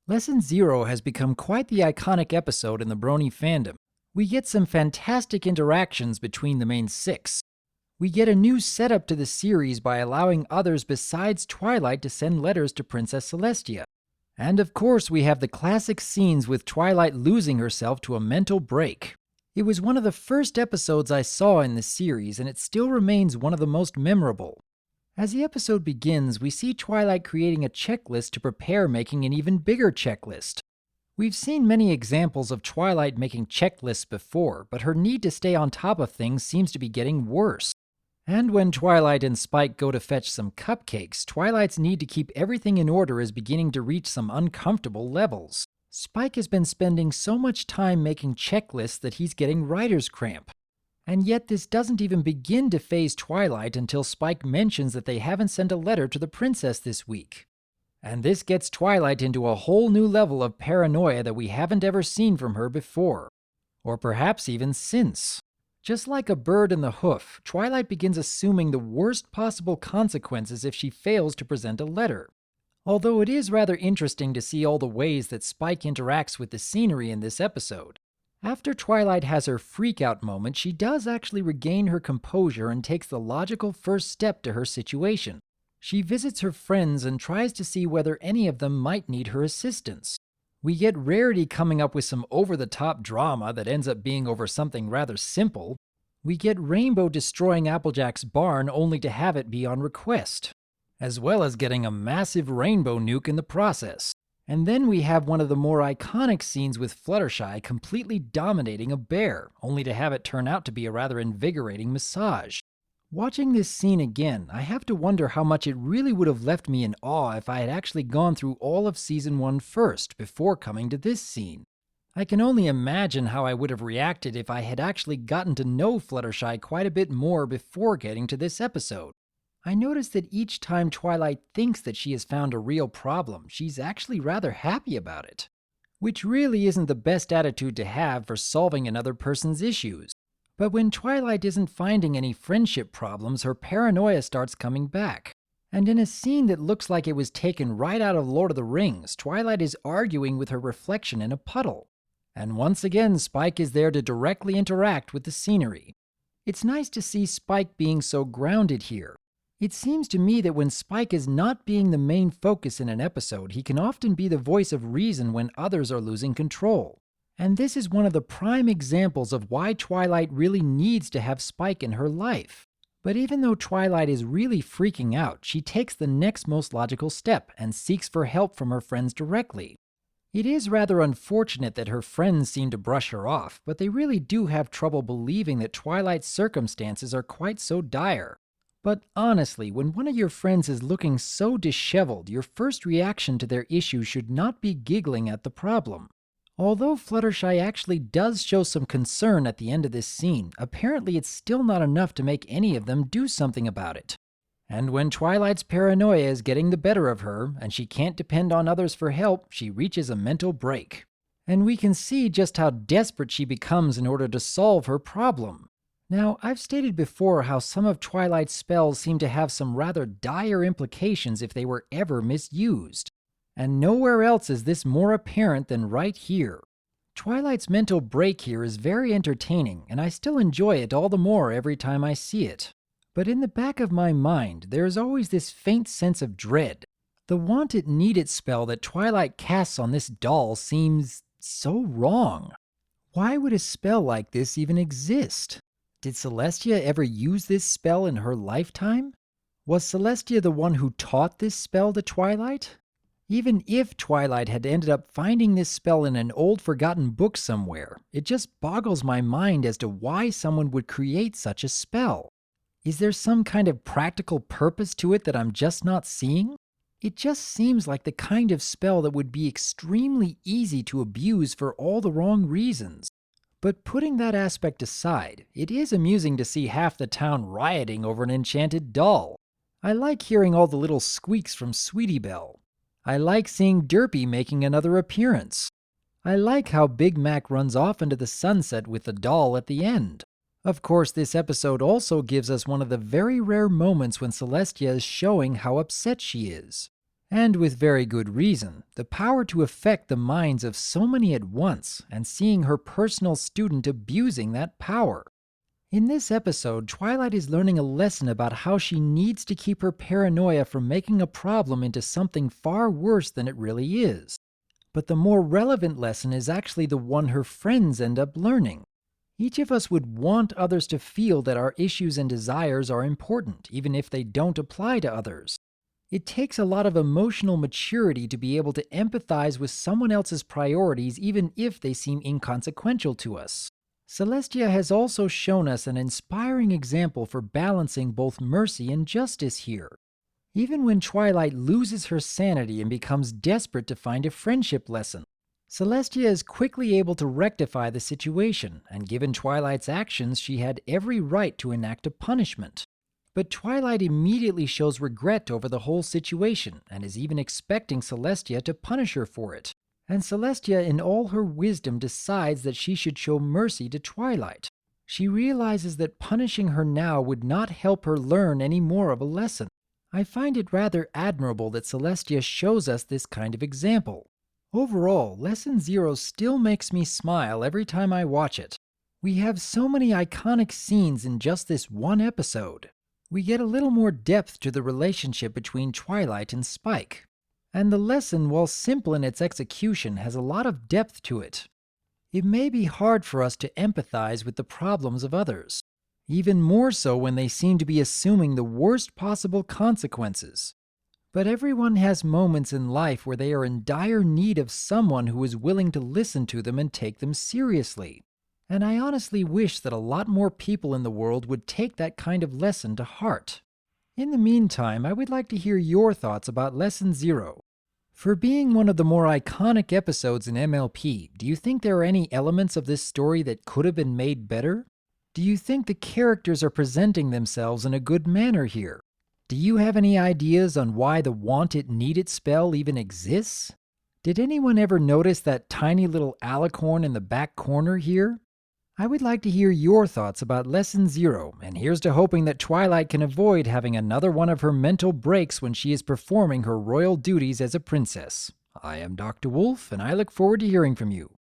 Lesson 0 has become quite the iconic episode in the brony fandom. We get some fantastic interactions between the main six. We get a new setup to the series by allowing others besides Twilight to send letters to Princess Celestia. And of course we have the classic scenes with Twilight losing herself to a mental break. It was one of the first episodes I saw in the series, and it still remains one of the most memorable. As the episode begins, we see Twilight creating a checklist to prepare making an even bigger checklist. We've seen many examples of Twilight making checklists before, but her need to stay on top of things seems to be getting worse. And when Twilight and Spike go to fetch some cupcakes, Twilight's need to keep everything in order is beginning to reach some uncomfortable levels. Spike has been spending so much time making checklists that he's getting writer's cramp. And yet this doesn't even begin to faze Twilight until Spike mentions that they haven't sent a letter to the princess this week. And this gets Twilight into a whole new level of paranoia that we haven't ever seen from her before. Or perhaps even since. Just like a bird in the hoof, Twilight begins assuming the worst possible consequences if she fails to present a letter. Although it is rather interesting to see all the ways that Spike interacts with the scenery in this episode. After Twilight has her freak-out moment, she does actually regain her composure and takes the logical first step to her situation. She visits her friends and tries to see whether any of them might need her assistance. We get Rarity coming up with some over-the-top drama that ends up being over something rather simple. We get Rainbow destroying Applejack's barn only to have it be on request, as well as getting a massive rainbow nuke in the process. And then we have one of the more iconic scenes with Fluttershy completely dominating a bear, only to have it turn out to be a rather invigorating massage. Watching this scene again, I have to wonder how much it really would have left me in awe if I had actually gone through all of Season 1 first, before coming to this scene. I can only imagine how I would have reacted if I had actually gotten to know Fluttershy quite a bit more before getting to this episode. I notice that each time Twilight thinks that she has found a real problem, she's actually rather happy about it. Which really isn't the best attitude to have for solving another person's issues. But when Twilight isn't finding any friendship problems, her paranoia starts coming back. And in a scene that looks like it was taken right out of Lord of the Rings, Twilight is arguing with her reflection in a puddle. And once again, Spike is there to directly interact with the scenery. It's nice to see Spike being so grounded here. It seems to me that when Spike is not being the main focus in an episode, he can often be the voice of reason when others are losing control. And this is one of the prime examples of why Twilight really needs to have Spike in her life. But even though Twilight is really freaking out, she takes the next most logical step and seeks for help from her friends directly. It is rather unfortunate that her friends seem to brush her off, but they really do have trouble believing that Twilight's circumstances are quite so dire. But honestly, when one of your friends is looking so disheveled, your first reaction to their issue should not be giggling at the problem. Although Fluttershy actually does show some concern at the end of this scene, apparently it's still not enough to make any of them do something about it. And when Twilight's paranoia is getting the better of her, and she can't depend on others for help, she reaches a mental break. And we can see just how desperate she becomes in order to solve her problem. Now, I've stated before how some of Twilight's spells seem to have some rather dire implications if they were ever misused. And nowhere else is this more apparent than right here. Twilight's mental break here is very entertaining, and I still enjoy it all the more every time I see it. But in the back of my mind, there is always this faint sense of dread. The want it need it spell that Twilight casts on this doll seems so wrong. Why would a spell like this even exist? Did Celestia ever use this spell in her lifetime? Was Celestia the one who taught this spell to Twilight? Even if Twilight had ended up finding this spell in an old forgotten book somewhere, it just boggles my mind as to why someone would create such a spell. Is there some kind of practical purpose to it that I'm just not seeing? It just seems like the kind of spell that would be extremely easy to abuse for all the wrong reasons. But putting that aspect aside, it is amusing to see half the town rioting over an enchanted doll. I like hearing all the little squeaks from Sweetie Belle. I like seeing Derpy making another appearance. I like how Big Mac runs off into the sunset with the doll at the end. Of course, this episode also gives us one of the very rare moments when Celestia is showing how upset she is. And with very good reason. The power to affect the minds of so many at once, and seeing her personal student abusing that power. In this episode, Twilight is learning a lesson about how she needs to keep her paranoia from making a problem into something far worse than it really is. But the more relevant lesson is actually the one her friends end up learning. Each of us would want others to feel that our issues and desires are important, even if they don't apply to others. It takes a lot of emotional maturity to be able to empathize with someone else's priorities even if they seem inconsequential to us. Celestia has also shown us an inspiring example for balancing both mercy and justice here. Even when Twilight loses her sanity and becomes desperate to find a friendship lesson, Celestia is quickly able to rectify the situation, and given Twilight's actions, she had every right to enact a punishment. But Twilight immediately shows regret over the whole situation, and is even expecting Celestia to punish her for it. And Celestia, in all her wisdom, decides that she should show mercy to Twilight. She realizes that punishing her now would not help her learn any more of a lesson. I find it rather admirable that Celestia shows us this kind of example. Overall, Lesson 0 still makes me smile every time I watch it. We have so many iconic scenes in just this one episode. We get a little more depth to the relationship between Twilight and Spike. And the lesson, while simple in its execution, has a lot of depth to it. It may be hard for us to empathize with the problems of others, even more so when they seem to be assuming the worst possible consequences. But everyone has moments in life where they are in dire need of someone who is willing to listen to them and take them seriously. And I honestly wish that a lot more people in the world would take that kind of lesson to heart. In the meantime, I would like to hear your thoughts about Lesson 0. For being one of the more iconic episodes in MLP, do you think there are any elements of this story that could have been made better? Do you think the characters are presenting themselves in a good manner here? Do you have any ideas on why the want it need it spell even exists? Did anyone ever notice that tiny little alicorn in the back corner here? I would like to hear your thoughts about Lesson 0, and here's to hoping that Twilight can avoid having another one of her mental breaks when she is performing her royal duties as a princess. I am DRWolf, and I look forward to hearing from you.